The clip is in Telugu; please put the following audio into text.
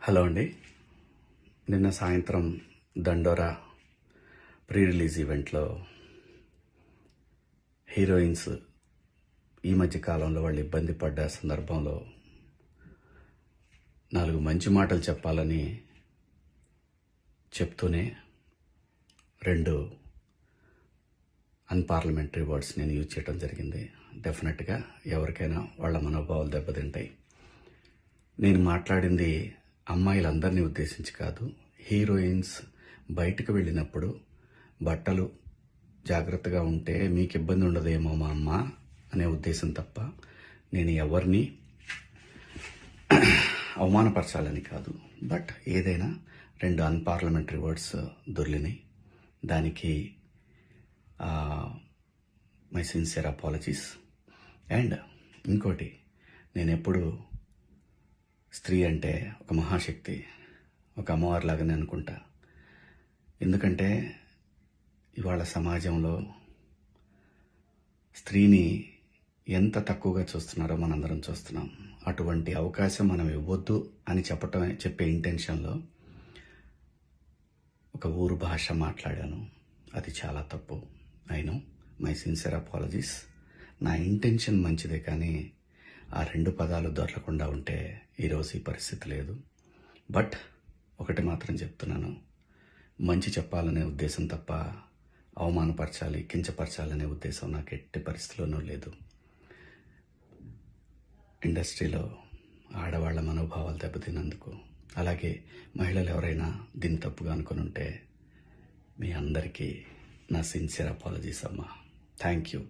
హలో అండి. నిన్న సాయంత్రం దండోరా ప్రీ రిలీజ్ ఈవెంట్లో హీరోయిన్స్ ఈ మధ్య కాలంలో వాళ్ళు ఇబ్బంది పడ్డ సందర్భంలో 4 మంచి మాటలు చెప్పాలని చెప్తూనే 2 అన్పార్లమెంటరీ వర్డ్స్ నేను యూజ్ చేయడం జరిగింది. డెఫినెట్గా ఎవరికైనా వాళ్ళ మనోభావాలు దెబ్బతింటాయి. నేను మాట్లాడింది అమ్మాయిలందరినీ ఉద్దేశించి కాదు. హీరోయిన్స్ బయటకు వెళ్ళినప్పుడు బట్టలు జాగ్రత్తగా ఉంటే మీకు ఇబ్బంది ఉండదేమో మా అమ్మ అనే ఉద్దేశం తప్ప నేను ఎవరిని అవమానపరచాలని కాదు. బట్ ఏదైనా 2 అన్పార్లమెంటరీ వర్డ్స్ దొర్లినాయి. దానికి మై సిన్సియర్ అపాలజీస్. అండ్ ఇంకోటి, నేను ఎప్పుడు స్త్రీ అంటే ఒక మహాశక్తి, ఒక అమ్మవారిలాగానే అనుకుంటా. ఎందుకంటే ఇవాళ సమాజంలో స్త్రీని ఎంత తక్కువగా చూస్తున్నారో మనందరం చూస్తున్నాం. అటువంటి అవకాశం మనం ఇవ్వద్దు అని చెప్పే ఇంటెన్షన్లో ఒక ఊరు భాష మాట్లాడాను. అది చాలా తప్పు. I know, my sincere apologies. నా ఇంటెన్షన్ మంచిదే, కానీ ఆ 2 పదాలు దొరకకుండా ఉంటే ఈరోజు ఈ పరిస్థితి లేదు. బట్ ఒకటి మాత్రం చెప్తున్నాను, మంచి చెప్పాలనే ఉద్దేశం తప్ప అవమానపరచాలి, కించపరచాలనే ఉద్దేశం నాకు ఎట్టి పరిస్థితిలోనూ లేదు. ఇండస్ట్రీలో ఆడవాళ్ల మనోభావాలు దెబ్బతిన్నందుకు, అలాగే మహిళలు ఎవరైనా దీన్ని తప్పుగా అనుకుని ఉంటే మీ అందరికీ నా సిన్సియర్ అపాలజీస్ అమ్మా. Thank you.